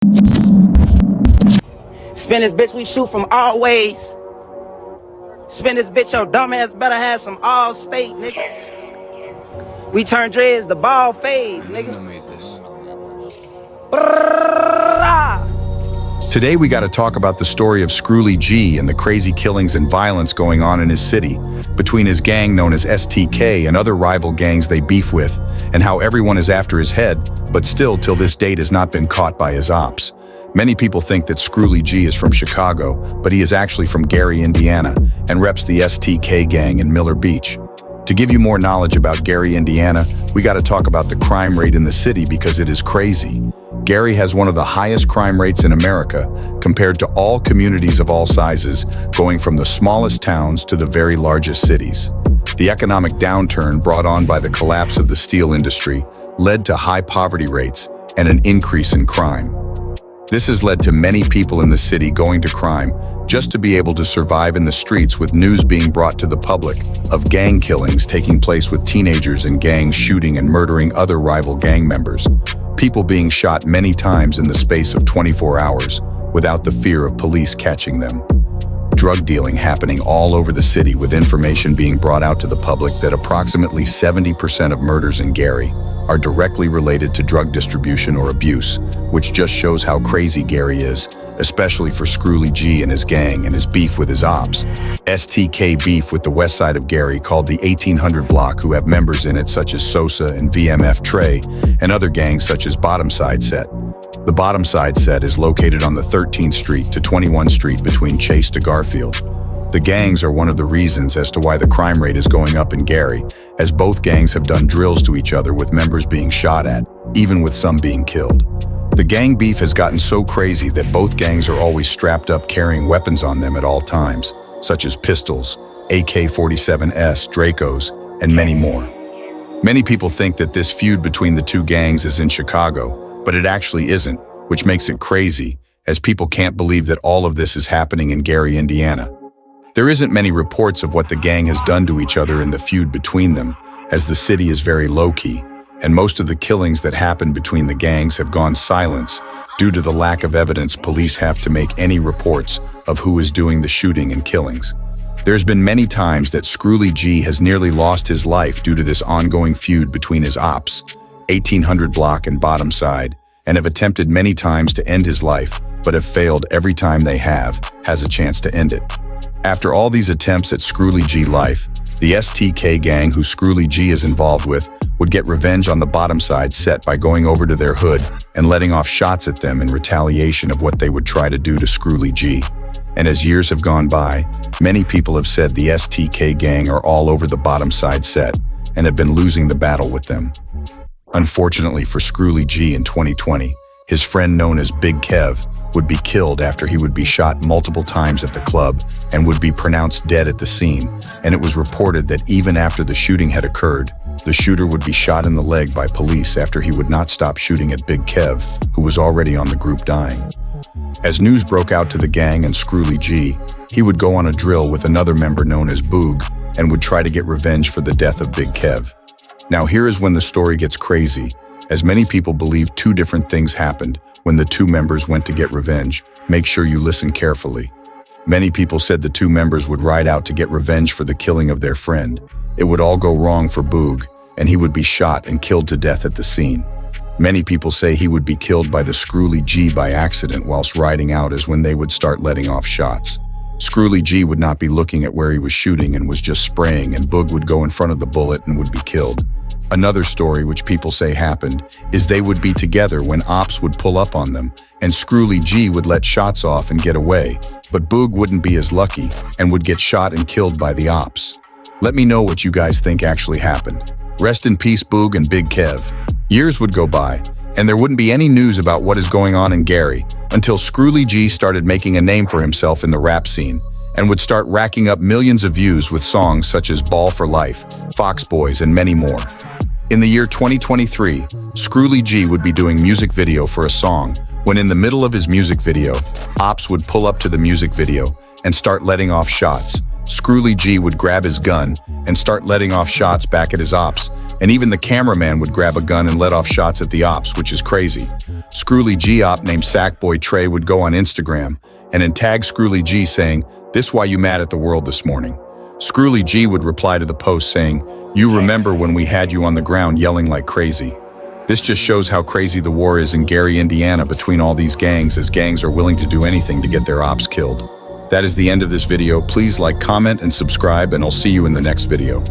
Spin this bitch, we shoot from all ways. Spin this bitch, your dumb ass better have some all state, nigga. We turn dreads, the ball fade, nigga. Today we got to talk about the story of Scrooly G and the crazy killings and violence going on in his city, between his gang known as STK and other rival gangs they beef with, and how everyone is after his head, but still till this date has not been caught by his ops. Many people think that Scrooly G is from Chicago, but he is actually from Gary, Indiana, and reps the STK gang in Miller Beach. To give you more knowledge about Gary, Indiana, we got to talk about the crime rate in the city because it is crazy. Gary has one of the highest crime rates in America compared to all communities of all sizes, going from the smallest towns to the very largest cities. The economic downturn brought on by the collapse of the steel industry led to high poverty rates and an increase in crime. This has led to many people in the city going to crime just to be able to survive in the streets, with news being brought to the public of gang killings taking place with teenagers in gangs shooting and murdering other rival gang members. People being shot many times in the space of 24 hours without the fear of police catching them. Drug dealing happening all over the city, with information being brought out to the public that approximately 70% of murders in Gary are directly related to drug distribution or abuse, which just shows how crazy Gary is, especially for Scrooly G and his gang and his beef with his ops. STK beef with the west side of Gary, called the 1800 block, who have members in it such as Sosa and VMF Trey, and other gangs such as Bottom Side Set. The Bottom Side Set is located on the 13th Street to 21st Street between Chase to Garfield. The gangs are one of the reasons as to why the crime rate is going up in Gary, as both gangs have done drills to each other with members being shot at, even with some being killed. The gang beef has gotten so crazy that both gangs are always strapped up carrying weapons on them at all times, such as pistols, AK-47s, Dracos, and many more. Many people think that this feud between the two gangs is in Chicago, but it actually isn't, which makes it crazy, as people can't believe that all of this is happening in Gary, Indiana. There isn't many reports of what the gang has done to each other in the feud between them, as the city is very low-key, and most of the killings that happen between the gangs have gone silent due to the lack of evidence police have to make any reports of who is doing the shooting and killings. There's been many times that Scrooly G has nearly lost his life due to this ongoing feud between his ops, 1800 block and Bottom Side, and have attempted many times to end his life, but have failed every time they has a chance to end it. After all these attempts at Scrooly G life, the STK gang, who Scrooly G is involved with, would get revenge on the Bottom Side Set by going over to their hood and letting off shots at them in retaliation of what they would try to do to Scrooly G. And as years have gone by, many people have said the STK gang are all over the Bottom Side Set and have been losing the battle with them. Unfortunately for Scrooly G, in 2020, his friend known as Big Kev would be killed after he would be shot multiple times at the club and would be pronounced dead at the scene, and it was reported that even after the shooting had occurred, the shooter would be shot in the leg by police after he would not stop shooting at Big Kev, who was already on the group dying. As news broke out to the gang and Scrooly G, he would go on a drill with another member known as Boog and would try to get revenge for the death of Big Kev. Now here is when the story gets crazy, as many people believe two different things happened when the two members went to get revenge. Make sure you listen carefully. Many people said the two members would ride out to get revenge for the killing of their friend. It would all go wrong for Boog, and he would be shot and killed to death at the scene. Many people say he would be killed by the Scrooly G by accident whilst riding out, as when they would start letting off shots. Scrooly G would not be looking at where he was shooting and was just spraying, and Boog would go in front of the bullet and would be killed. Another story which people say happened is they would be together when ops would pull up on them, and Scrooly G would let shots off and get away, but Boog wouldn't be as lucky and would get shot and killed by the ops. Let me know what you guys think actually happened. Rest in peace, Boog and Big Kev. Years would go by, and there wouldn't be any news about what is going on in Gary until Scrooly G started making a name for himself in the rap scene and would start racking up millions of views with songs such as Ball for Life, Fox Boys, and many more. In the year 2023, Scrooly G would be doing music video for a song when, in the middle of his music video, ops would pull up to the music video and start letting off shots. Scrooly G would grab his gun and start letting off shots back at his ops, And even the cameraman would grab a gun and let off shots at the ops, which is crazy. Screwly G op named Sackboy Trey would go on Instagram and tag Screwly G saying, "This why you mad at the world this morning." Screwly G would reply to the post saying, "You remember when we had you on the ground yelling like crazy." This just shows how crazy the war is in Gary, Indiana between all these gangs, as gangs are willing to do anything to get their ops killed. That is the end of this video. Please like, comment, and subscribe, and I'll see you in the next video.